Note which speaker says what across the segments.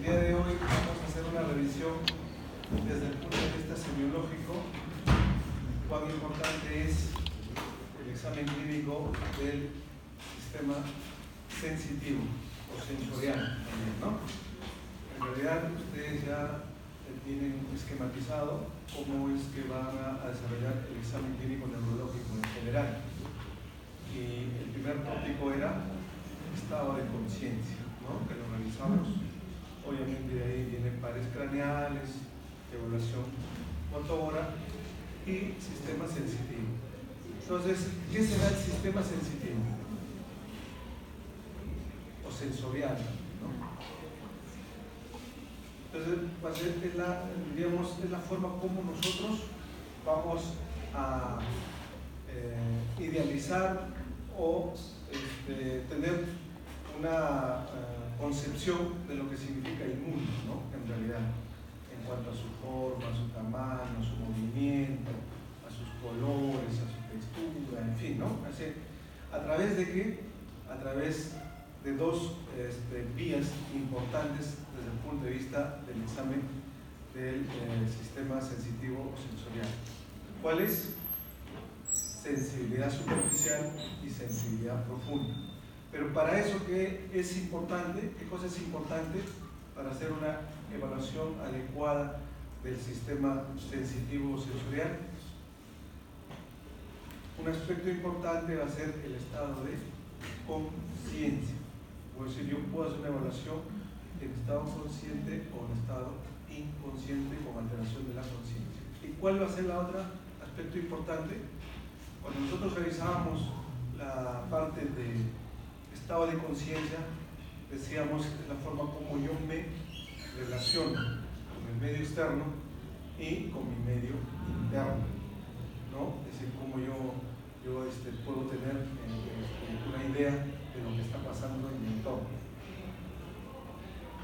Speaker 1: día de hoy vamos a hacer una revisión desde el punto de vista semiológico, cuán importante es el examen clínico del sistema sensitivo o sensorial también, ¿no? En realidad ustedes ya tienen esquematizado cómo es que van a desarrollar el examen clínico neurológico en general. Y el primer tópico era estado de conciencia, ¿no? Que lo revisamos. Obviamente de ahí vienen pares craneales, evaluación motora y sistema sensitivo. Entonces, ¿qué será el sistema sensitivo? O sensorial, ¿no? Entonces, es la forma como nosotros vamos a idealizar o tener una concepción de lo que significa el mundo, ¿no? En realidad, en cuanto a su forma, a su tamaño, a su movimiento, a sus colores, a su textura, en fin, ¿no? Así, ¿a través de qué? A través de dos vías importantes desde el punto de vista del examen del sistema sensitivo o sensorial. ¿Cuál es? Sensibilidad superficial y sensibilidad profunda. Pero para eso, ¿qué es importante? ¿Qué cosa es importante para hacer una evaluación adecuada del sistema sensitivo o sensorial? Un aspecto importante va a ser el estado de conciencia. Es decir, yo puedo hacer una evaluación en estado consciente o en estado inconsciente con alteración de la conciencia. ¿Y cuál va a ser el otro aspecto importante? Cuando nosotros revisábamos la parte de estado de conciencia, decíamos la forma como yo me relaciono con el medio externo y con mi medio interno, ¿no? Es decir, cómo yo puedo tener una idea de lo que está pasando en mi entorno.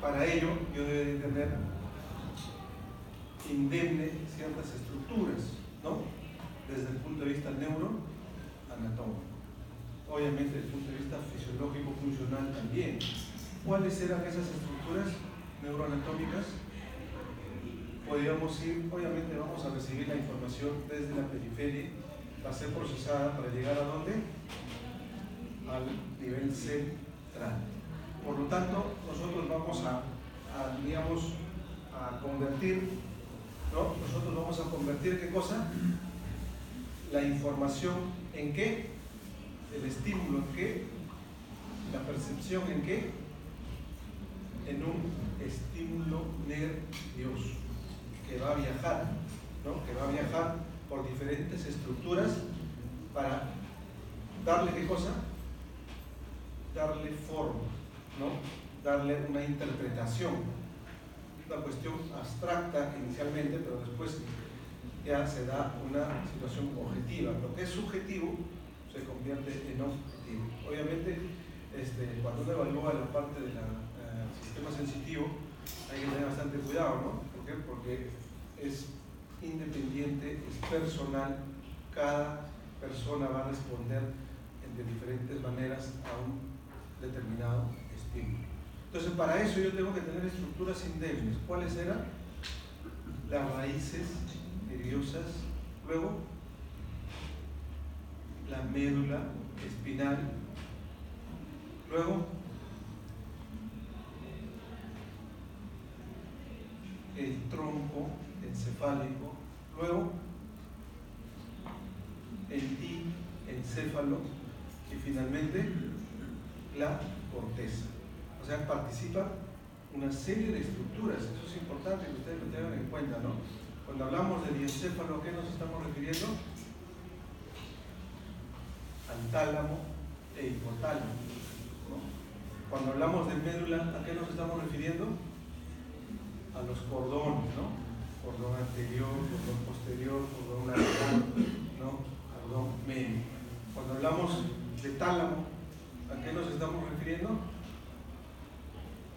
Speaker 1: Para ello, yo debería tener indemne ciertas estructuras, ¿no? Desde el punto de vista neuroanatómico. Obviamente, desde el punto de vista fisiológico funcional también. ¿Cuáles eran esas estructuras neuroanatómicas? Podríamos ir, obviamente vamos a recibir la información desde la periferia, va a ser procesada para llegar ¿a dónde? Al nivel central. Por lo tanto, nosotros vamos a convertir, ¿no? Nosotros vamos a convertir, ¿qué cosa? La información en qué, el estímulo en qué, la percepción en qué, en un estímulo nervioso que va a viajar, ¿no? Que va a viajar por diferentes estructuras para darle ¿qué cosa? Darle forma, ¿no? Darle una interpretación, una cuestión abstracta inicialmente, pero después ya se da una situación objetiva. Lo que es subjetivo se convierte en objetivo. Obviamente, cuando uno evalúa la parte del sistema sensitivo, hay que tener bastante cuidado, ¿no? ¿Por qué? Porque es independiente, es personal, cada persona va a responder de diferentes maneras a un determinado estímulo. Entonces, para eso yo tengo que tener estructuras indemnes. ¿Cuáles eran? Las raíces nerviosas, luego la médula espinal, luego el tronco encefálico, luego el diencéfalo y finalmente la corteza. O sea, participa una serie de estructuras. Eso es importante que ustedes lo tengan en cuenta, ¿no? Cuando hablamos de diencéfalo, ¿a qué nos estamos refiriendo? Al tálamo e hipotálamo, ¿no? Cuando hablamos de médula, ¿a qué nos estamos refiriendo? A los cordones, ¿no? Cordón anterior, cordón posterior, cordón lateral, ¿no? Cordón medio. Cuando hablamos de tálamo, ¿a qué nos estamos refiriendo?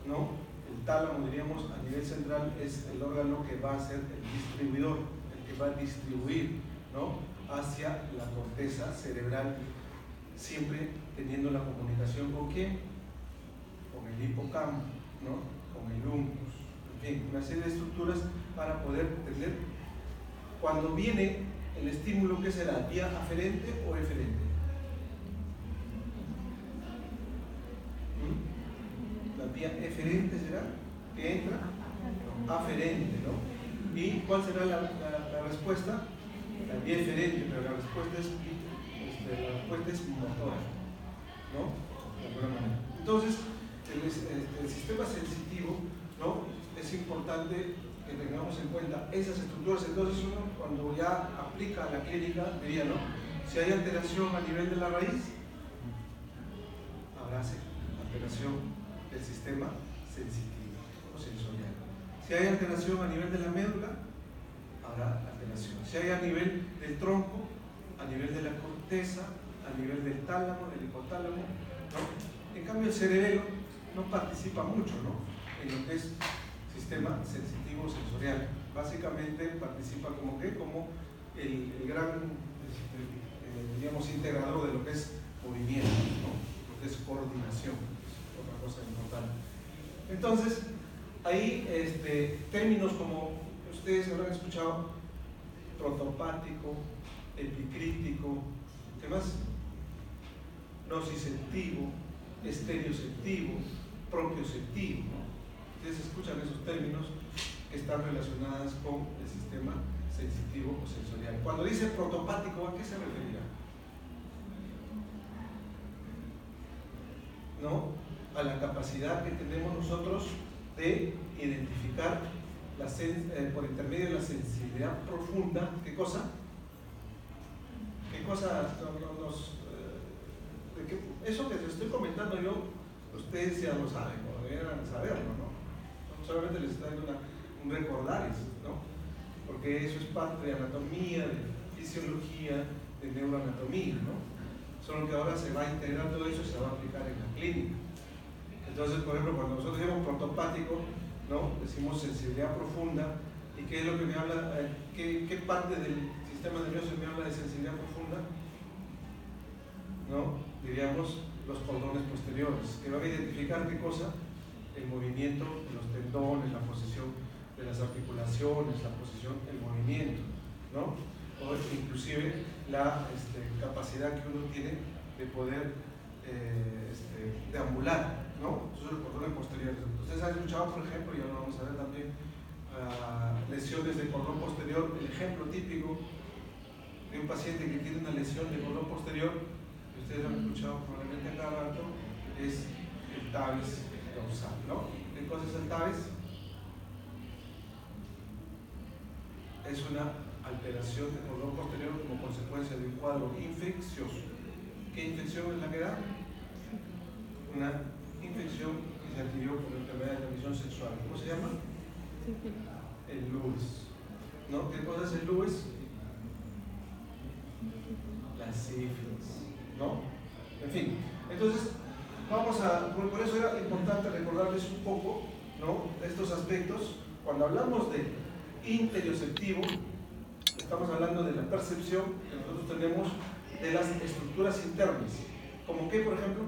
Speaker 1: ¿No? El tálamo, diríamos, a nivel central es el órgano que va a ser el distribuidor, el que va a distribuir, ¿no? Hacia la corteza cerebral, siempre teniendo la comunicación ¿con quién? Con el hipocampo, ¿no? Con el uncus. una serie de estructuras para poder entender cuando viene el estímulo, ¿qué será? ¿Vía aferente o eferente? La vía eferente será que entra aferente, ¿no? ¿Y cuál será la respuesta? La vía eferente, pero la respuesta es motora, ¿no? De alguna manera. Entonces, el sistema sensitivo, ¿no? Es importante que tengamos en cuenta esas estructuras. Entonces uno, cuando ya aplica la clínica, diría, ¿no? Si hay alteración a nivel de la raíz, habrá alteración del sistema sensitivo o sensorial. Si hay alteración a nivel de la médula, habrá alteración. Si hay a nivel del tronco, a nivel de la corteza, a nivel del tálamo, del hipotálamo, ¿no? En cambio el cerebelo no participa mucho, ¿no? En lo que es sistema sensitivo sensorial. Básicamente participa como el gran digamos, integrador de lo que es movimiento, ¿no? Lo que es coordinación, es otra cosa importante. Entonces, ahí términos como ustedes habrán escuchado: protopático, epicrítico, ¿qué más? Nociceptivo, estereoceptivo, propioceptivo, ¿no? Ustedes escuchan esos términos que están relacionados con el sistema sensitivo o sensorial. Cuando dice protopático, ¿a qué se referirá? ¿No? A la capacidad que tenemos nosotros de identificar por intermedio de la sensibilidad profunda. ¿Qué cosa? ¿Qué cosa eso que les estoy comentando yo, ustedes ya lo saben, o deberían saberlo, ¿no? Solamente les estoy dando un recordaris, ¿no? Porque eso es parte de anatomía, de fisiología, de neuroanatomía, ¿no? Solo que ahora se va a integrar todo eso y se va a aplicar en la clínica. Entonces, por ejemplo, cuando nosotros decimos protopático, ¿no? Decimos sensibilidad profunda. ¿Y qué es lo que me habla? ¿Qué parte del sistema nervioso me habla de sensibilidad profunda? ¿No? Diríamos los cordones posteriores, que van a identificar ¿qué cosa? El movimiento de los tendones, la posición de las articulaciones, la posición, el movimiento, ¿no? O inclusive la capacidad que uno tiene de poder deambular, ¿no? Esos son los cordones posteriores. Ustedes han escuchado, por ejemplo, y ahora vamos a ver también, lesiones de cordón posterior. El ejemplo típico de un paciente que tiene una lesión de cordón posterior, que ustedes han escuchado probablemente a cada rato, es el tabes dorsal, ¿no? ¿Qué cosa es el tabes? Es una alteración del cordón posterior como consecuencia de un cuadro infeccioso. ¿Qué infección es la que da? Una infección que se adquirió por enfermedad de transmisión sexual. ¿Cómo se llama? El Lewis, ¿no? ¿Qué cosa es el Lewis? La sífilis, ¿no? En fin, entonces por eso era importante recordarles un poco, ¿no? Estos aspectos. Cuando hablamos de interioceptivo, estamos hablando de la percepción que nosotros tenemos de las estructuras internas. ¿Como qué, por ejemplo?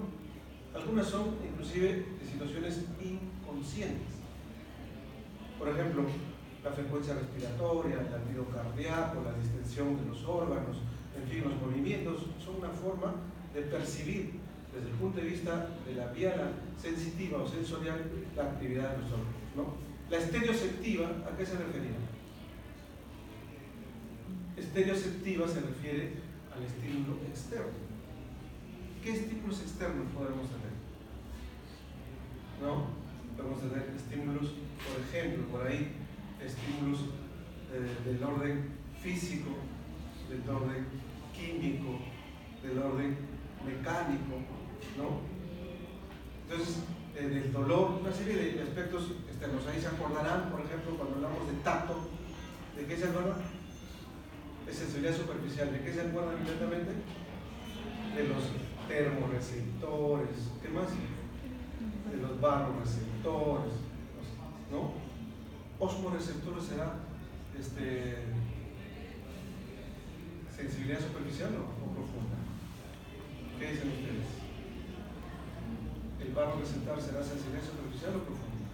Speaker 1: Algunas son inclusive de situaciones inconscientes. Por ejemplo, la frecuencia respiratoria, el latido cardíaco, la distensión de los órganos, en fin, los movimientos son una forma de percibir desde el punto de vista de la vía sensitiva o sensorial la actividad de los órganos, ¿no? La estereoceptiva, ¿a qué se refería? Estereoceptiva se refiere al estímulo externo. ¿Qué estímulos externos podemos tener? ¿No? Podemos tener estímulos, por ejemplo, por ahí, estímulos del orden físico, del orden químico, del orden mecánico, ¿no? Entonces, del dolor, una serie de aspectos externos. Ahí se acordarán, por ejemplo, cuando hablamos de tacto, ¿de qué se acuerdan? De sensibilidad superficial. ¿De qué se acuerdan inmediatamente? De los termorreceptores. ¿Qué más? De los varoreceptores, ¿no? Osmoreceptores será sensibilidad superficial o profunda. ¿Qué dicen ustedes? ¿El varoreceptor será sensibilidad superficial o profunda?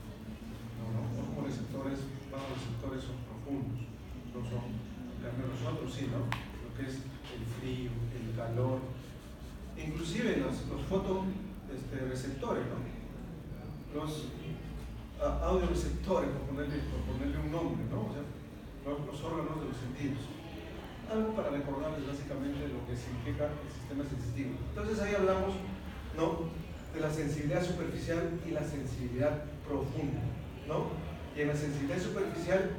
Speaker 1: No, osmoreceptores receptores son profundos, no son, en cambio los otros sí, ¿no? Lo que es el frío, el calor, inclusive los fotoreceptores, ¿no? Los audioreceptores, por ponerle un nombre, ¿no? O sea, los órganos de los sentidos. Algo para recordarles básicamente lo que significa el sistema sensitivo. Entonces ahí hablamos, ¿no?, de la sensibilidad superficial y la sensibilidad profunda, ¿no? Y en la sensibilidad superficial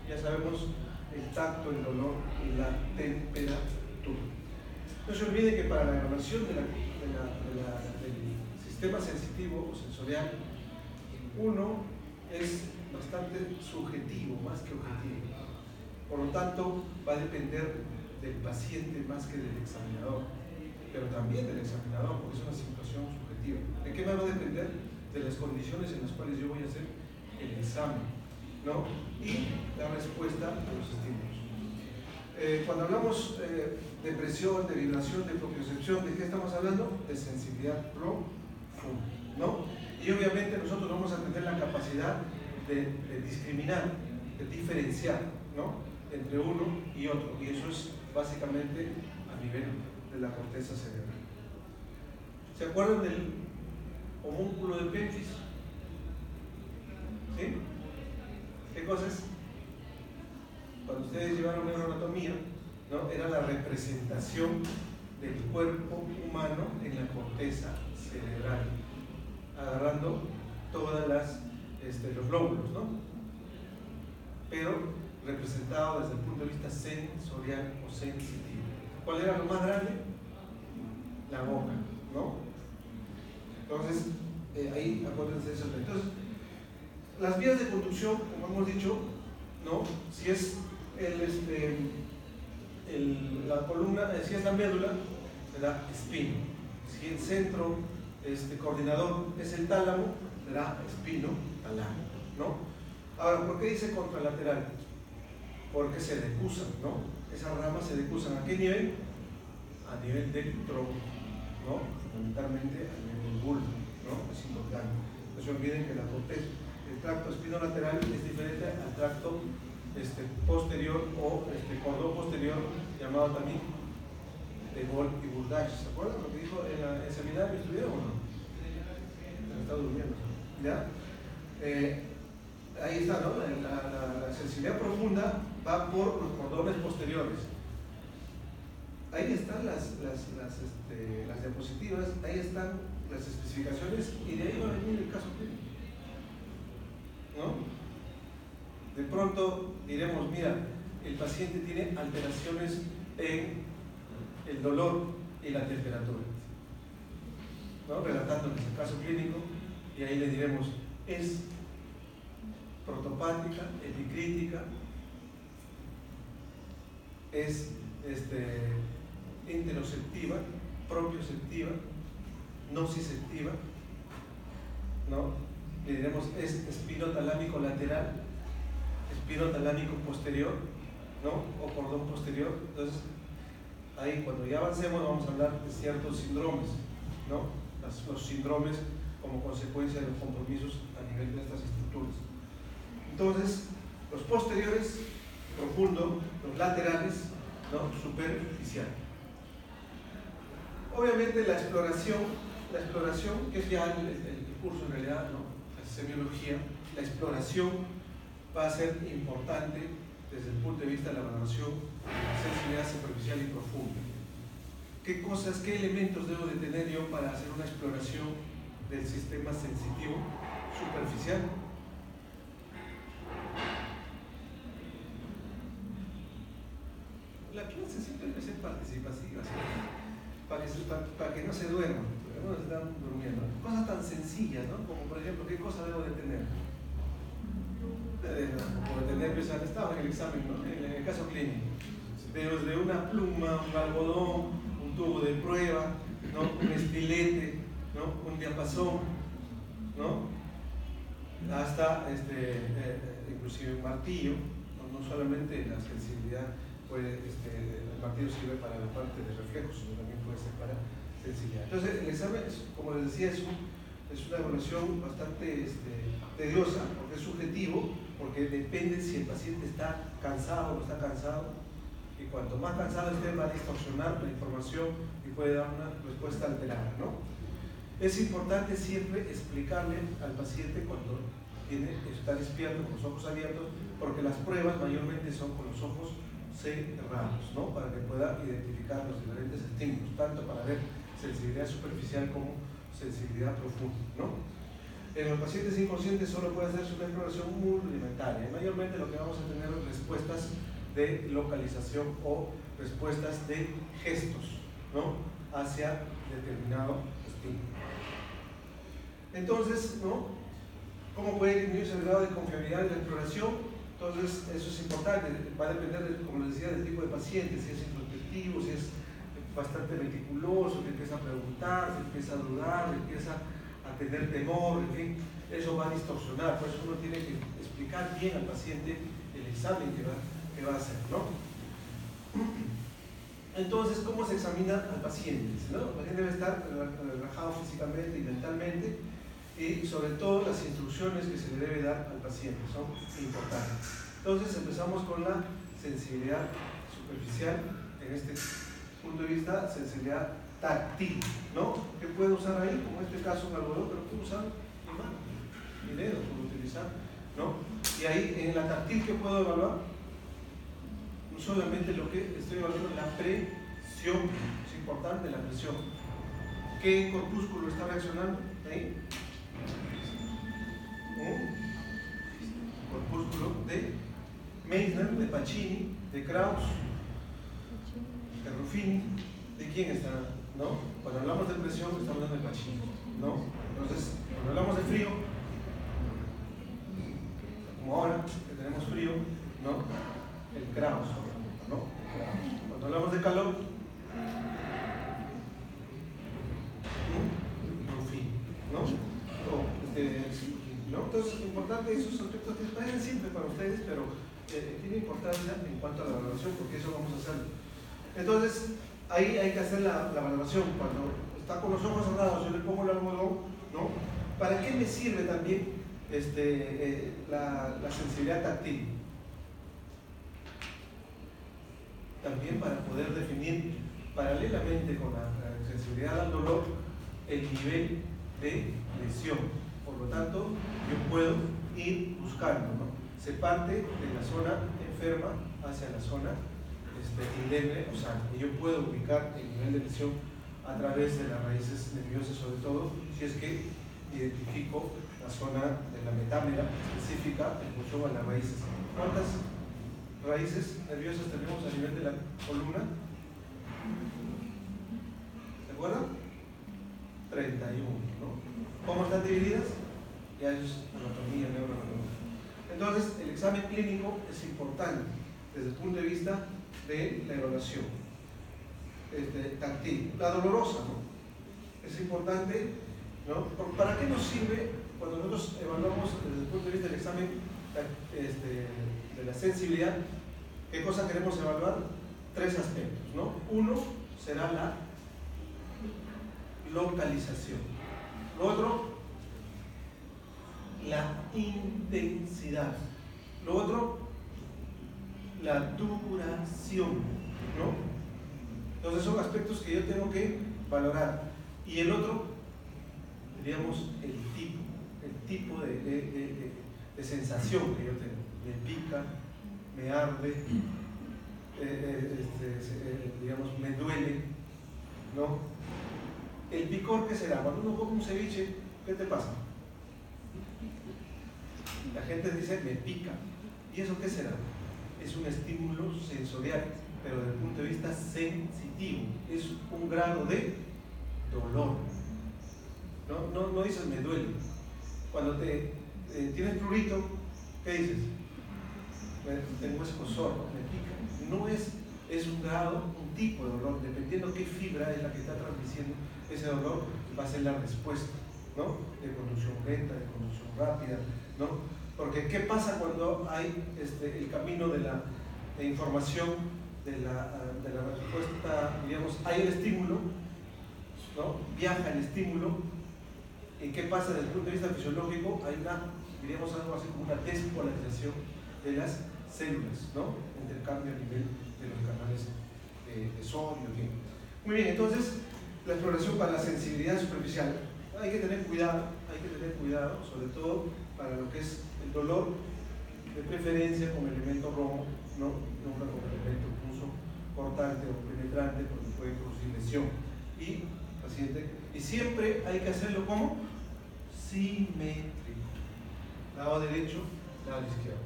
Speaker 1: ya sabemos el tacto, el dolor y la temperatura. No se olvide que para la evaluación del sistema sensitivo o sensorial, uno es bastante subjetivo más que objetivo. Por lo tanto, va a depender del paciente más que del examinador, pero también del examinador, porque es una situación subjetiva. ¿De qué me va a depender? De las condiciones en las cuales yo voy a hacer el examen, ¿no? Y la respuesta a los estímulos. Cuando hablamos de presión, de vibración, de propiocepción, ¿de qué estamos hablando? De sensibilidad profunda, ¿no? Y obviamente nosotros vamos a tener la capacidad de discriminar, de diferenciar, ¿no?, entre uno y otro, y eso es básicamente a nivel de la corteza cerebral. ¿Se acuerdan del homúnculo de Pettis? ¿Sí? ¿Qué cosa es? Cuando ustedes llevaron neuroanatomía, ¿no?, era la representación del cuerpo humano en la corteza cerebral, agarrando todas los lóbulos, ¿no? Pero representado desde el punto de vista sensorial o sensitivo. ¿Cuál era lo más grande? La boca, ¿no? Entonces, ahí acuérdense de eso. Entonces, las vías de conducción, como hemos dicho, ¿no?, si es la columna, si es la médula, será espino. Si el centro coordinador es el tálamo, será espino talámico, ¿no? Ahora, ¿por qué dice contralateral? Porque se decusan, ¿no? Esas ramas se decusan. ¿A qué nivel? A nivel del tronco, ¿no? Fundamentalmente a nivel del bulbo, ¿no? Es importante. No se olviden que el tracto espinolateral es diferente al tracto posterior o cordón posterior, llamado también de Gol y Burdach. ¿Se acuerdan lo que dijo en el seminario? ¿Estuvieron o no? Me está durmiendo, ¿ya? Ahí está, ¿no? La sensibilidad profunda va por los cordones posteriores. Ahí están las diapositivas, ahí están las especificaciones y de ahí va a venir el caso clínico, ¿no? De pronto diremos, mira, el paciente tiene alteraciones en el dolor y la temperatura, ¿no?, relatando el caso clínico, y ahí le diremos, es protopática, epicrítica, es interoceptiva, propioceptiva, nociceptiva, ¿no? Le diremos, es espinotalámico lateral, espinotalámico posterior, ¿no?, o cordón posterior. Entonces, ahí cuando ya avancemos vamos a hablar de ciertos síndromes, ¿no?, los síndromes como consecuencia de los compromisos a nivel de estas estructuras. Entonces, los posteriores, profundo, los laterales, ¿no?, superficial. Obviamente la exploración, que es ya el curso en realidad, ¿no?, la semiología, la exploración va a ser importante desde el punto de vista de la valoración de la sensibilidad superficial y profunda. ¿Qué cosas, qué elementos debo de tener yo para hacer una exploración del sistema sensitivo superficial? La clase siempre debe ser participativa, ¿sí?, para que no se duerman, porque algunos están durmiendo. Cosas tan sencillas, ¿no?, como por ejemplo, ¿qué cosa debo de tener? Como de tener, pues, estaba en el examen, ¿no?, en el caso clínico, desde una pluma, un algodón, un tubo de prueba, ¿no?, un estilete, ¿no?, un diapasón, ¿no?, hasta inclusive un martillo, no solamente la sensibilidad puede, el martillo sirve para la parte de reflejos, sino también puede ser para sensibilidad. Entonces el examen, como les decía, es Es una evaluación bastante tediosa, porque es subjetivo, porque depende si el paciente está cansado o no está cansado, y cuanto más cansado esté va a distorsionar la información y puede dar una respuesta alterada, ¿no? Es importante siempre explicarle al paciente cuando está despierto con los ojos abiertos, porque las pruebas mayormente son con los ojos cerrados, ¿no? Para que pueda identificar los diferentes estímulos, tanto para ver sensibilidad superficial como sensibilidad profunda, ¿no? En los pacientes inconscientes solo puede hacerse una exploración muy rudimentaria. Mayormente lo que vamos a tener es respuestas de localización o respuestas de gestos, ¿no? Hacia determinado estímulo. Entonces, ¿no? ¿Cómo puede disminuirse el grado de confiabilidad de la exploración? Entonces, eso es importante. Va a depender, como les decía, del tipo de paciente, si es introspectivo, si es bastante meticuloso, que empieza a preguntar, si empieza a dudar, empieza a tener temor, en fin, eso va a distorsionar. Por eso uno tiene que explicar bien al paciente el examen que va a hacer, ¿no? Entonces, ¿cómo se examina al paciente? ¿No? El paciente debe estar relajado físicamente y mentalmente, y sobre todo las instrucciones que se le debe dar al paciente son importantes. Entonces empezamos con la sensibilidad superficial, en este punto de vista, sensibilidad táctil, ¿no? Que puede usar ahí, como en este caso un algodón, pero puede usar mi mano, mi dedo, puedo utilizar, ¿no? Y ahí en la táctil, ¿qué puedo evaluar? No solamente lo que estoy evaluando, la presión, es importante la presión. ¿Qué corpúsculo está reaccionando ahí? Corpúsculo de Meissner, de Pacini, de Krauss, de Ruffini. ¿De quién está? ¿No? Cuando hablamos de presión estamos hablando de Pacini, ¿no? Entonces, cuando hablamos de frío, como ahora que tenemos frío, ¿no? El Krauss, ¿no? Cuando hablamos de calor, Ruffini, ¿no? ¿no? Entonces, es importante esos aspectos que parecen simples para ustedes, pero tiene importancia en cuanto a la valoración, porque eso vamos a hacer. Entonces, ahí hay que hacer la valoración. Cuando está con los ojos cerrados, yo le pongo el algodón, ¿no? ¿Para qué me sirve también la sensibilidad táctil? También para poder definir paralelamente con la sensibilidad al dolor el nivel de lesión. Por lo tanto, yo puedo ir buscando, ¿no? Se parte de la zona enferma hacia la zona indemne o sana. Y yo puedo ubicar el nivel de lesión a través de las raíces nerviosas, sobre todo si es que identifico la zona de la metámera específica en función a las raíces. ¿Cuántas raíces nerviosas tenemos a nivel de la columna? ¿Se acuerdan? 31, ¿no? ¿Cómo están divididas? Ya es anatomía, neuroanatomía. Entonces, el examen clínico es importante desde el punto de vista de la evaluación táctil. La dolorosa, ¿no? Es importante, ¿no? ¿Para qué nos sirve cuando nosotros evaluamos desde el punto de vista del examen de la sensibilidad? ¿Qué cosa queremos evaluar? Tres aspectos, ¿no? Uno será la localización. Lo otro, la intensidad. Lo otro, la duración, ¿no? Entonces son aspectos que yo tengo que valorar. Y el otro, diríamos, el tipo de sensación que yo tengo. Me pica, me arde, digamos, me duele, ¿no? El picor, ¿qué será? Cuando uno come un ceviche, ¿qué te pasa? La gente dice, me pica. ¿Y eso qué será? Es un estímulo sensorial, pero desde el punto de vista sensitivo. Es un grado de dolor. No dices, me duele. Cuando tienes prurito, ¿qué dices? Tengo escozor, me pica. No es un grado, un tipo de dolor, dependiendo qué fibra es la que está transmitiendo ese dolor, va a ser la respuesta, ¿no? De conducción lenta, de conducción rápida, ¿no? Porque ¿qué pasa cuando hay el camino de la información, de la respuesta, digamos, hay el estímulo, ¿no? Viaja el estímulo, ¿Y qué pasa desde el punto de vista fisiológico? Hay diríamos algo así como una despolarización de las células, ¿no? Intercambio a nivel de los canales de sodio. ¿Sí? Muy bien, entonces la exploración para la sensibilidad superficial, hay que tener cuidado, sobre todo para lo que es el dolor, de preferencia con elemento rojo, ¿no? Nunca con elemento punzo cortante o penetrante, porque puede producir lesión. Y paciente, y siempre hay que hacerlo como simétrico, lado derecho, lado izquierdo,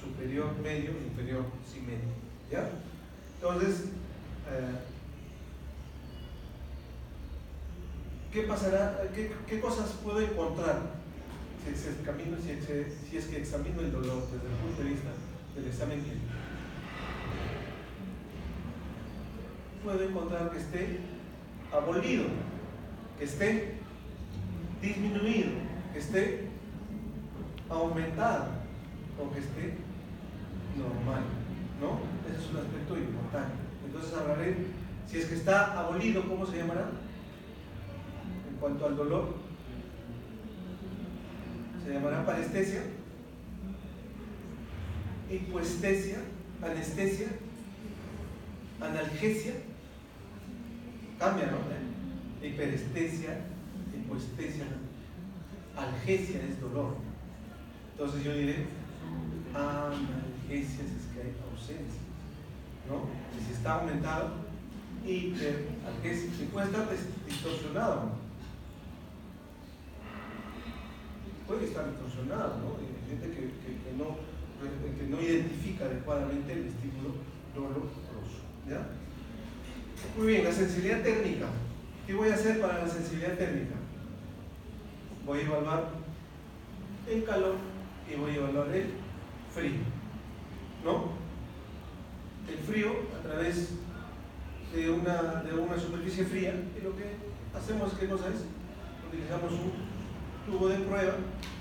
Speaker 1: superior, medio, inferior, simétrico, ¿ya? Entonces, ¿qué pasará? ¿Qué cosas puedo encontrar si es que examino el dolor desde el punto de vista del examen clínico? Puedo encontrar que esté abolido, que esté disminuido, que esté aumentado o que esté normal, ¿no? Ese es un aspecto importante. Entonces hablaré, si es que está abolido, ¿cómo se llamará? En cuanto al dolor, se llamará parestesia, hipoestesia, anestesia, analgesia, cambia, ¿no? Hiperestesia, hipoestesia, algesia es dolor. Entonces yo diré analgesia si es que hay ausencia, ¿no? Si está aumentado, hiperalgesia, si puede estar distorsionado, ¿no? Puede estar distorsionado, ¿no? Hay gente que no identifica adecuadamente el estímulo doloroso, ¿ya? Muy bien, la sensibilidad térmica. ¿Qué voy a hacer para la sensibilidad térmica? Voy a evaluar el calor y voy a evaluar el frío, ¿no? El frío a través de una superficie fría, y lo que hacemos, ¿qué cosa es? Utilizamos un tubo de prueba,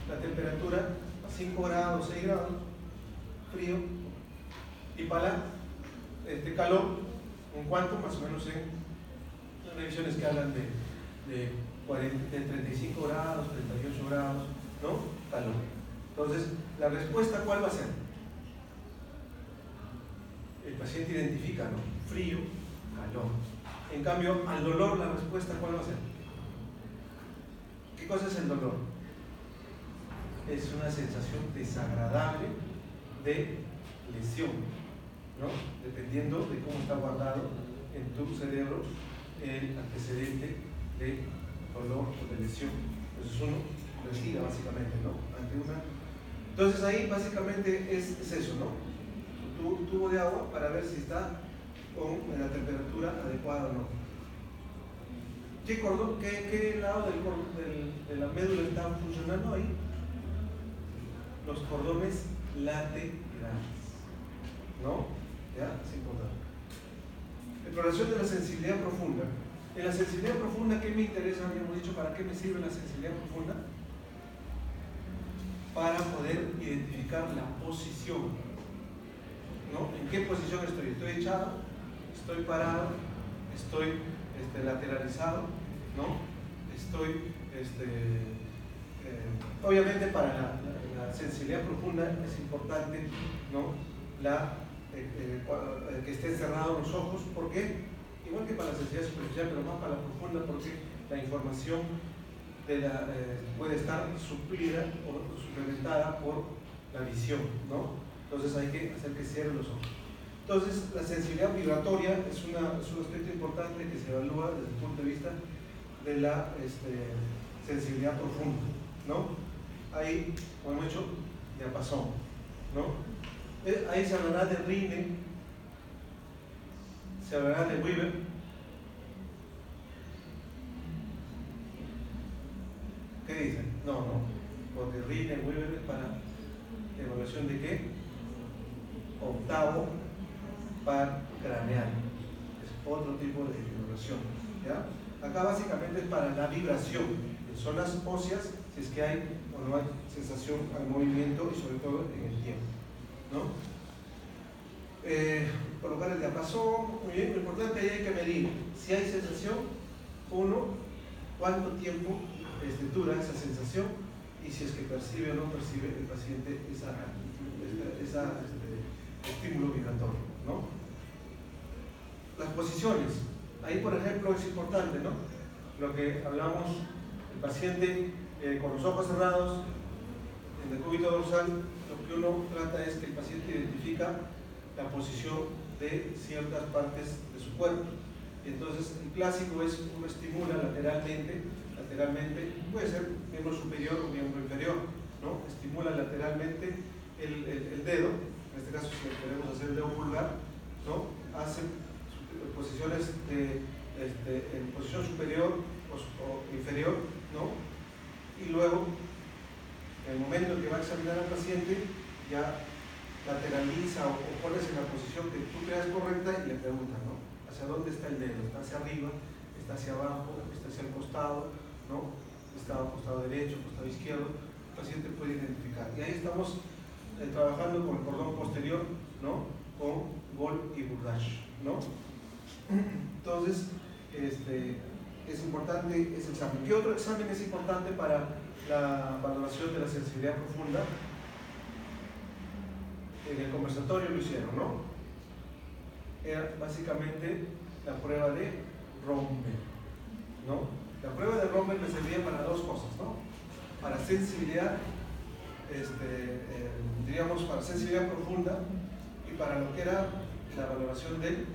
Speaker 1: la temperatura a 5 grados, 6 grados, frío, y para calor, ¿en cuánto? Más o menos en las revisiones que hablan de 35 grados, 38 grados, ¿no? Calor. Entonces, ¿la respuesta cuál va a ser? El paciente identifica, ¿no? Frío, calor. En cambio, al dolor, ¿la respuesta cuál va a ser? ¿Qué cosa es el dolor? Es una sensación desagradable de lesión, ¿no? Dependiendo de cómo está guardado en tu cerebro el antecedente de dolor o de lesión. Entonces uno respira básicamente, ¿no? Entonces ahí básicamente es eso, ¿no? Tu tubo de agua para ver si está con la temperatura adecuada o no. ¿Qué lado de la médula está funcionando ahí? Los cordones laterales, ¿no? ¿Ya? Es importante. Exploración de la sensibilidad profunda. En la sensibilidad profunda, ¿qué me interesa? Habíamos dicho, ¿para qué me sirve la sensibilidad profunda? Para poder identificar la posición, ¿no? ¿En qué posición estoy? ¿Estoy echado? ¿Estoy parado? ¿Estoy lateralizado? ¿No? Estoy, obviamente para la sensibilidad profunda es importante, ¿no? Que estén cerrados los ojos. ¿Por qué? Igual que para la sensibilidad superficial, pero más para la profunda, porque la información puede estar suplida o suplementada por la visión, ¿no? Entonces hay que hacer que cierren los ojos. Entonces la sensibilidad vibratoria es un aspecto importante que se evalúa desde el punto de vista de la sensibilidad profunda, ¿no? Ahí, como hemos hecho, diapasón, ¿no? Ahí se hablará de Rinne, se hablará de Weber. ¿Qué dicen? No, porque Rinne, Weber es para evaluación de ¿qué? Octavo par craneal. Es otro tipo de evaluación, ¿ya? Acá básicamente es para la vibración en zonas óseas, si es que hay o no hay sensación al movimiento y sobre todo en el tiempo, ¿no? Colocar el diapasón, muy bien. Lo importante ahí hay que medir si hay sensación, 1, cuánto tiempo dura, esa sensación, y si es que percibe o no percibe el paciente ese estímulo vibratorio, ¿no? Las posiciones, ahí por ejemplo es importante, ¿no? Lo que hablamos, el paciente con los ojos cerrados, en el cúbito dorsal, lo que uno trata es que el paciente identifica la posición de ciertas partes de su cuerpo. Entonces, el clásico es uno estimula lateralmente, puede ser miembro superior o miembro inferior, ¿no? Estimula lateralmente el dedo, en este caso si queremos hacer el dedo pulgar, ¿no? Hace posiciones en posición superior o inferior, ¿no? Y luego, en el momento en que va a examinar al paciente, ya lateraliza o pones en la posición que tú creas correcta y le preguntas, ¿no? ¿Hacia dónde está el dedo? ¿Está hacia arriba? ¿Está hacia abajo? ¿Está hacia el costado? ¿No? ¿Está al costado derecho? ¿Costado izquierdo? El paciente puede identificar. Y ahí estamos trabajando con el cordón posterior, ¿no? Con Gold y Bourdage, ¿no? Entonces, es importante ese examen. ¿Qué otro examen es importante para la valoración de la sensibilidad profunda? En el conversatorio lo hicieron, ¿no? Era básicamente la prueba de Romberg, ¿no? La prueba de Romberg me servía para dos cosas, ¿no? Para sensibilidad, diríamos, para sensibilidad profunda y para lo que era la valoración del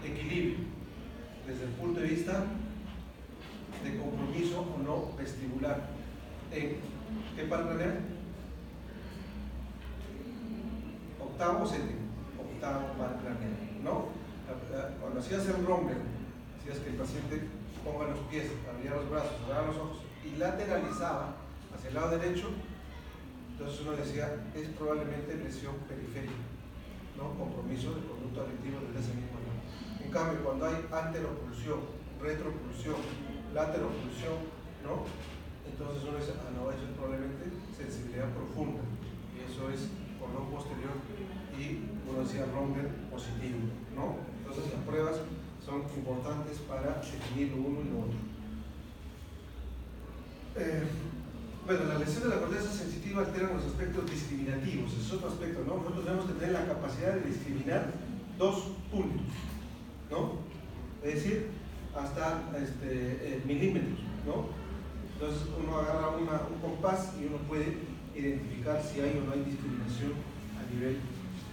Speaker 1: equilibrio desde el punto de vista de compromiso o no vestibular. ¿En qué par craneal? Octavo o séptimo. Octavo par craneal, ¿no? Cuando hacías el Romberg, hacías que el paciente ponga los pies, abría los brazos, cerraba los ojos y lateralizaba hacia el lado derecho, entonces uno decía, es probablemente lesión periférica, ¿no? Compromiso del conducto auditivo desde ese mismo lado. En cambio, cuando hay anteropulsión, retropulsión, lateropulsión, ¿no? Entonces uno dice, no, eso es probablemente sensibilidad profunda, y eso es cordón posterior, y uno decía Romberg positivo, ¿no? Entonces las pruebas son importantes para definir lo uno y lo otro. Bueno, la lesión de la corteza sensitiva altera los aspectos discriminativos, ese es otro aspecto, ¿no? Nosotros tenemos que tener la capacidad de discriminar dos puntos, ¿no? Es decir, hasta milímetros, ¿no? Entonces uno agarra un compás y uno puede identificar si hay o no hay discriminación a nivel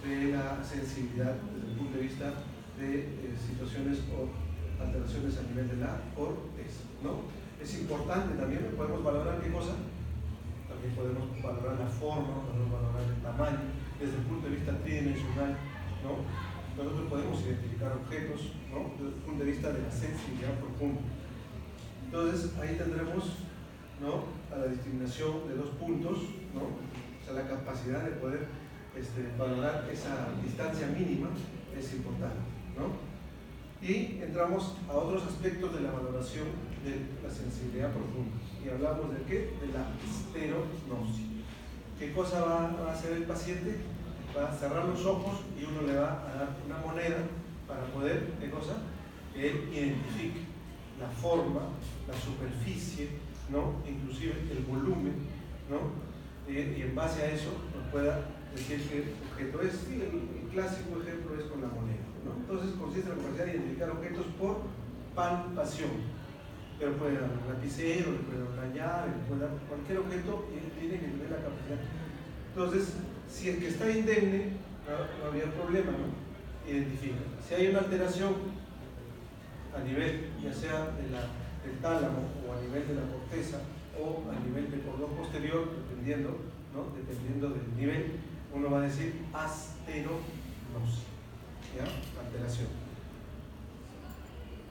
Speaker 1: de la sensibilidad desde el punto de vista de situaciones o alteraciones a nivel de la corteza, ¿no? Es importante también, podemos valorar qué cosa, también podemos valorar la forma, podemos valorar el tamaño, desde el punto de vista tridimensional, ¿no? Nosotros podemos identificar objetos, ¿no? Desde el punto de vista de la sensibilidad profunda. Entonces ahí tendremos, ¿no? A la discriminación de dos puntos, ¿no? O sea, la capacidad de poder valorar esa distancia mínima es importante, ¿no? Y entramos a otros aspectos de la valoración de la sensibilidad profunda. Y hablamos de qué? De la esterognosis. ¿Qué cosa va a hacer el paciente? Va a cerrar los ojos y uno le va a dar una moneda para poder, ¿qué cosa? Que él identifique la forma, la superficie, ¿no? Inclusive el volumen, ¿no? Y en base a eso nos pueda decir qué objeto es. Sí, el clásico ejemplo es con la moneda, ¿no? Entonces consiste en la capacidad de identificar objetos por palpación. Pero puede dar un lapicero, le puede dar una llave, le puede dar cualquier objeto y él tiene que tener la capacidad. Entonces, si el que está indemne, no habría problema, ¿no? Identifica. Si hay una alteración a nivel, ya sea del tálamo o a nivel de la corteza o a nivel del cordón posterior, dependiendo, ¿no? Dependiendo del nivel, uno va a decir asterognosis, ¿ya? Alteración.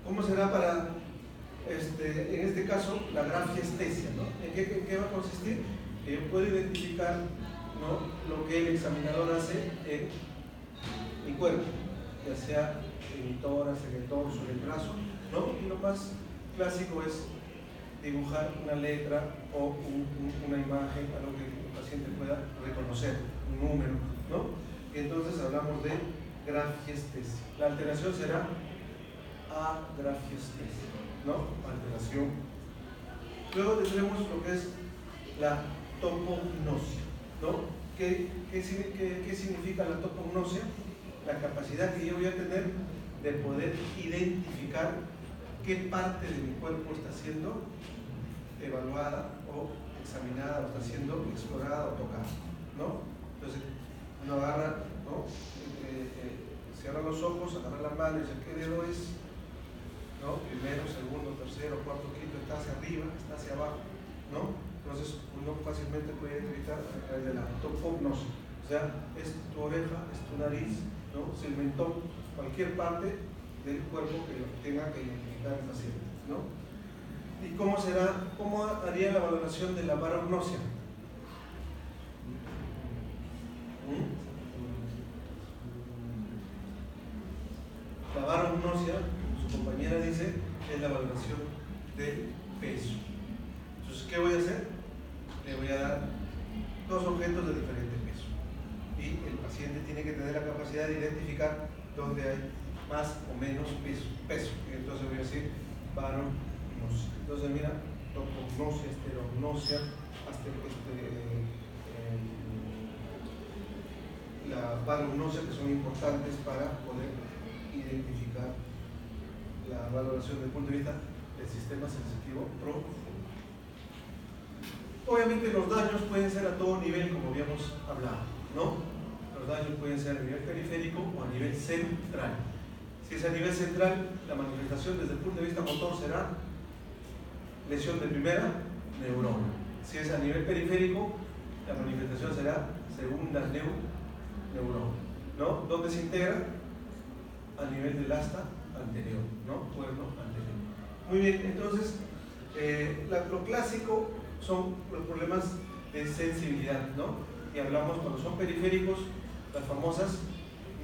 Speaker 1: ¿Cómo será para, en este caso, la grafiestesia, ¿no? ¿En qué va a consistir? Que yo puedo identificar, ¿no? Lo que el examinador hace en mi cuerpo, ya sea en mi tórax, en el torso, en el brazo, ¿no? Y lo más clásico es dibujar una letra o una imagen a lo que el paciente pueda reconocer, un número, ¿no? Y entonces hablamos de grafiestesia. La alteración será agrafiestesia, ¿no? Alteración Luego tendremos lo que es la topognosia, ¿no? ¿Qué significa la topognosia? La capacidad que yo voy a tener de poder identificar qué parte de mi cuerpo está siendo evaluada o examinada, o está siendo explorada o tocada, ¿no? Entonces, uno agarra, ¿no? Cierra los ojos, agarra la mano y dice, ¿qué dedo es? ¿No? Primero, segundo, tercero, cuarto, quinto, está hacia arriba, está hacia abajo, ¿no? Entonces, uno fácilmente puede identificar a través de la topognosia. O sea, es tu oreja, es tu nariz, ¿no? Es el mentón, cualquier parte del cuerpo que tenga que identificar el paciente, ¿no? ¿Y cómo haría la valoración de la barognosia? La barognosia, su compañera dice, es la valoración del peso. Entonces, ¿qué voy a hacer? Le voy a dar dos objetos de diferente peso. Y el paciente tiene que tener la capacidad de identificar dónde hay más o menos peso. Y entonces voy a decir barognosia. Entonces, mira, topognosia, esterognosia, la barognosia, que son importantes para poder identificar la valoración desde el punto de vista del sistema sensitivo profundo. Obviamente los daños pueden ser a todo nivel, como habíamos hablado, ¿no? Los daños pueden ser a nivel periférico o a nivel central. Si es a nivel central, la manifestación desde el punto de vista motor será lesión de primera neurona. Si es a nivel periférico, la manifestación será segunda neurona, ¿no? ¿Dónde se integra? A nivel del asta anterior, ¿no? Cuerno anterior. Muy bien, entonces, lo clásico son los problemas de sensibilidad, ¿no? Y hablamos cuando son periféricos, las famosas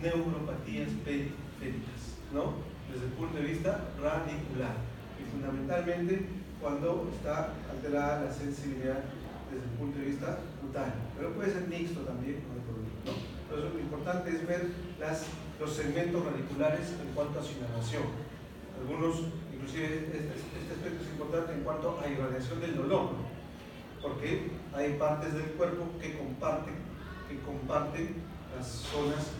Speaker 1: neuropatías periféricas, ¿no? Desde el punto de vista radicular. Y fundamentalmente cuando está alterada la sensibilidad desde el punto de vista cutáneo. Pero puede ser mixto también, no hay problema, ¿no? Entonces lo importante es ver los segmentos radiculares en cuanto a su inhalación. Algunos, inclusive este aspecto es importante en cuanto a irradiación del dolor, ¿no? Porque hay partes del cuerpo que comparten las zonas,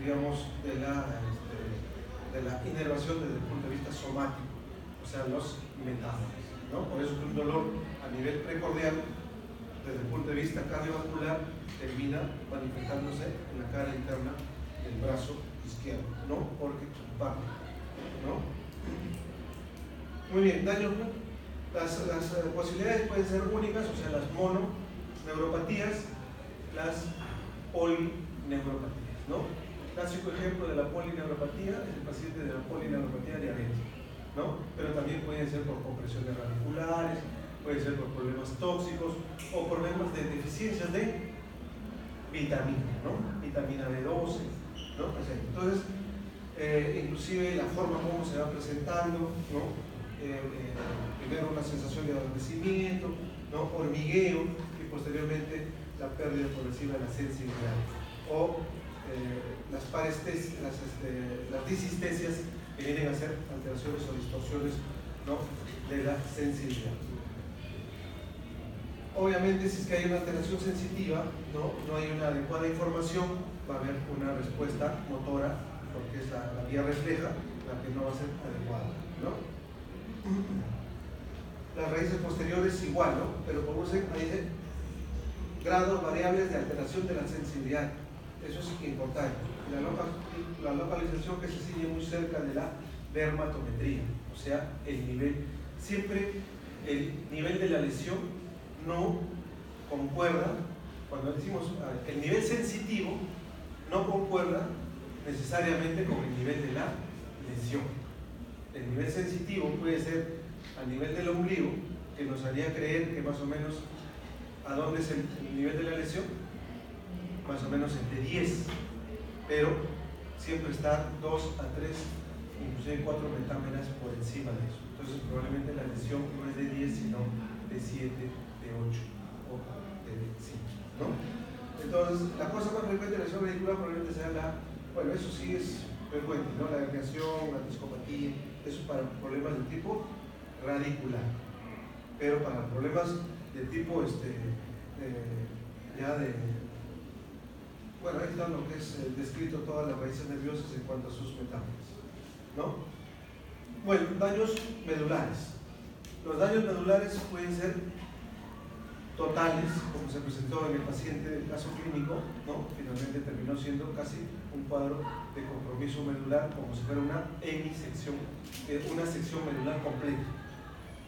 Speaker 1: digamos, de la inervación desde el punto de vista somático, o sea, los metáforos, ¿no? Por eso que un dolor a nivel precordial, desde el punto de vista cardiovascular, termina manifestándose en la cara interna del brazo izquierdo, ¿no? Porque comparte, ¿no? Muy bien, daños. Las posibilidades pueden ser únicas, o sea, las mononeuropatías, las polineuropatías, ¿no? Clásico ejemplo de la polineuropatía es el paciente de la polineuropatía diabética, ¿no? Pero también pueden ser por compresiones radiculares, puede ser por problemas tóxicos o problemas de deficiencias de vitamina, ¿no? Vitamina B12, ¿no? Entonces, inclusive la forma como se va presentando, ¿no? Primero una sensación de adormecimiento, ¿no? Hormigueo y posteriormente la pérdida progresiva de la sensibilidad o las parestesias, las disistesias que vienen a ser alteraciones o distorsiones, ¿no? De la sensibilidad. Obviamente, si es que hay una alteración sensitiva, no hay una adecuada información, va a haber una respuesta motora, porque es la vía refleja la que no va a ser adecuada, ¿no? Las raíces posteriores igual, ¿no? Pero por un hay grados variables de alteración de la sensibilidad. Eso es importante. La localización que se sigue muy cerca de la dermatometría, o sea, el nivel. Siempre el nivel de la lesión no concuerda, cuando decimos el nivel sensitivo, no concuerda necesariamente con el nivel de la lesión. El nivel sensitivo puede ser a nivel del ombligo, que nos haría creer que más o menos a dónde es el nivel de la lesión, más o menos entre 10, pero siempre está 2 a 3, inclusive 4 metámeras por encima de eso. Entonces probablemente la lesión no es de 10, sino de 7, de 8 o de 5, ¿no? Entonces la cosa más frecuente de la lesión radicular probablemente sea bueno, eso sí es frecuente, ¿no? La herniación, la discopatía, eso para problemas de tipo radicular. pero para problemas de tipo bueno, ahí está lo que es descrito todas las raíces nerviosas en cuanto a sus metáforas, ¿no? Bueno, daños medulares. Los daños medulares pueden ser totales, como se presentó en el paciente del caso clínico, ¿no? Finalmente terminó siendo casi un cuadro de compromiso medular, como si fuera una hemisección, una sección medular completa,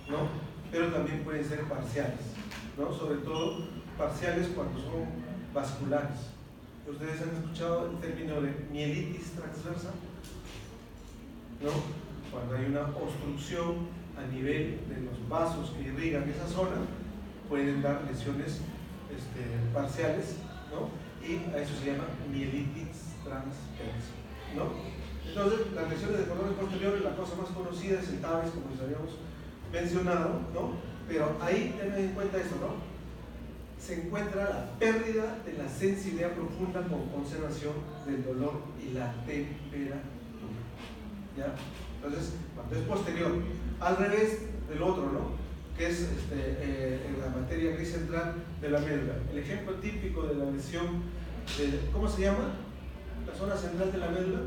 Speaker 1: ¿no? Pero también pueden ser parciales, ¿no? Sobre todo parciales cuando son vasculares. Ustedes han escuchado el término de mielitis transversa, ¿no? Cuando hay una obstrucción a nivel de los vasos que irrigan esa zona, pueden dar lesiones parciales, ¿no? Y a eso se llama mielitis transversa, ¿no? Entonces, las lesiones de cordones posteriores, la cosa más conocida es el TAVES, como les habíamos mencionado, ¿no? Pero ahí tengan en cuenta esto, ¿no? Se encuentra la pérdida de la sensibilidad profunda con conservación del dolor y la temperatura, ¿ya? Entonces, cuando es posterior, al revés del otro, ¿no? Que es en la materia gris central de la médula. El ejemplo típico de la lesión, ¿cómo se llama? La zona central de la médula.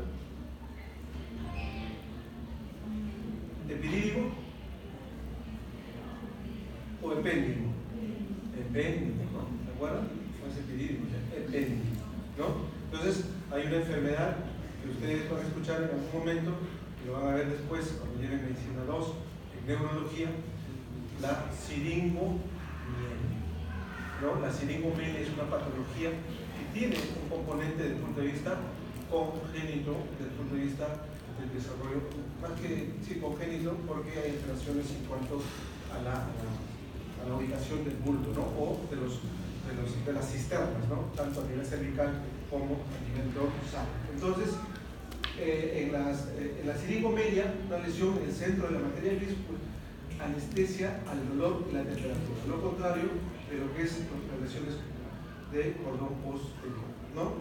Speaker 1: ¿Epidídimo o epéndimo? Epéndimo, ¿no? ¿Se acuerdan? No es epidídimo, epéndimo, ¿no? Entonces, hay una enfermedad que ustedes van a escuchar en algún momento, y lo van a ver después cuando lleven medicina 2, en neurología, la siringomiela, ¿no? La siringomiela es una patología que tiene un componente desde el punto de vista congénito, desde el punto de vista del desarrollo, más que sí, congénito, porque hay alteraciones en cuanto a la ubicación del bulbo, ¿no? O de las cisternas, ¿no? Tanto a nivel cervical como a nivel dorsal. Entonces, en la siringomelia, una lesión en el centro de la materia gris, pues, anestesia al dolor y la temperatura, lo contrario de lo que es las lesiones de cordón posterior, ¿no?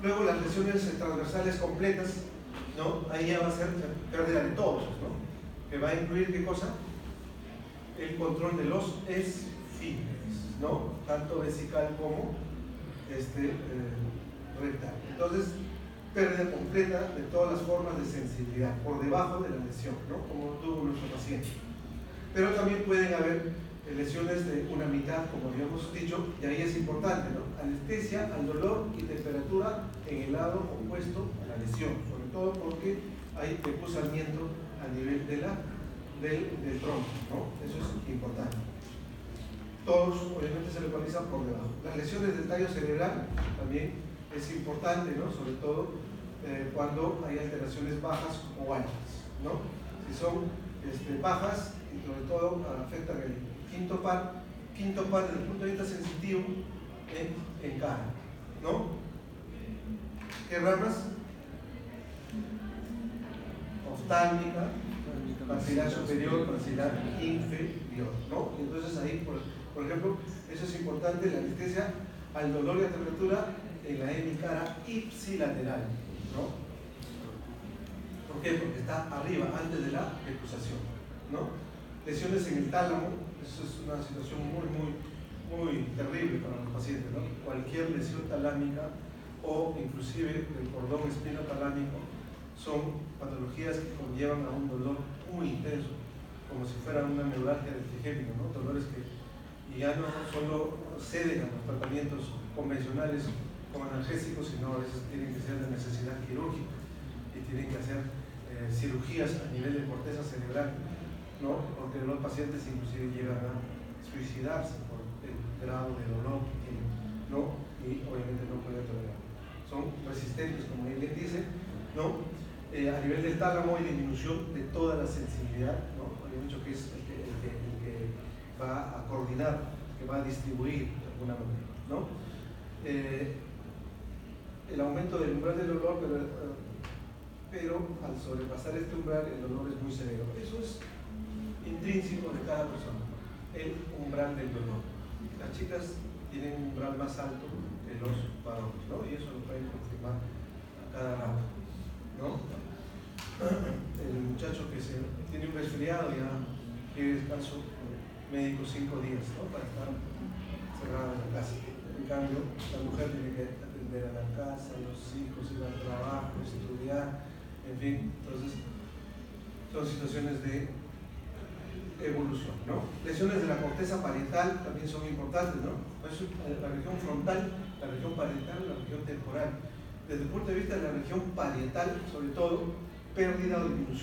Speaker 1: Luego las lesiones transversales completas, ¿no? Ahí ya va a ser pérdida de todos, ¿no? Que va a incluir ¿qué cosa? El control de los esfínteres, ¿no? Tanto vesical como rectal. Entonces, pérdida completa de todas las formas de sensibilidad por debajo de la lesión, ¿no? Como tuvo nuestro paciente. Pero también pueden haber lesiones de una mitad, como habíamos dicho, y ahí es importante, ¿no? Anestesia al dolor y temperatura en el lado opuesto a la lesión, sobre todo porque hay decusamiento a nivel del tronco, ¿no? Eso es importante. Todos obviamente se localizan por debajo. Las lesiones del tallo cerebral también es importante, ¿no? Sobre todo cuando hay alteraciones bajas o altas, ¿no? Si son bajas y sobre todo afectan el quinto par desde el punto de vista sensitivo en cara, ¿no? ¿Qué ramas? Oftálmica, maxilar superior, maxilar inferior, ¿no? Entonces ahí, por ejemplo, eso es importante, la anestesia al dolor y a temperatura en la hemicara ipsilateral, ¿no? ¿Por qué? Porque está arriba, antes de la decusación, ¿no? Lesiones en el tálamo, eso es una situación muy terrible para los pacientes, ¿no? Cualquier lesión talámica o inclusive del cordón espinotalámico son patologías que conllevan a un dolor muy intenso, como si fuera una neuralgia del trigémino, ¿no? Dolores que ya no solo ceden a los tratamientos convencionales como analgésicos, sino a veces tienen que ser de necesidad quirúrgica y tienen que hacer cirugías a nivel de corteza cerebral, ¿no? Porque los pacientes inclusive llegan a suicidarse por el grado de dolor que tienen, ¿no? Y obviamente no pueden tolerar. Son resistentes, como bien dice, ¿no? A nivel del tálamo hay disminución de toda la sensibilidad, ¿no? Había dicho que es el que va a coordinar, que va a distribuir de alguna manera, ¿no? El aumento del umbral del dolor, pero al sobrepasar este umbral el dolor es muy severo. Eso es intrínseco de cada persona, el umbral del dolor. Las chicas tienen un umbral más alto que los varones, ¿no? Y eso lo pueden confirmar a cada rato, ¿no? El muchacho que tiene un resfriado ya quiere descanso médico 5 días, ¿no? Para estar cerrada en la casa. En cambio, la mujer tiene que atender a la casa, a los hijos, ir al trabajo, estudiar, en fin. Entonces, son situaciones de evolución, ¿no? Lesiones de la corteza parietal también son importantes, ¿no? La región frontal, la región parietal, la región temporal. Desde el punto de vista de la región parietal, sobre todo, pérdida o disminución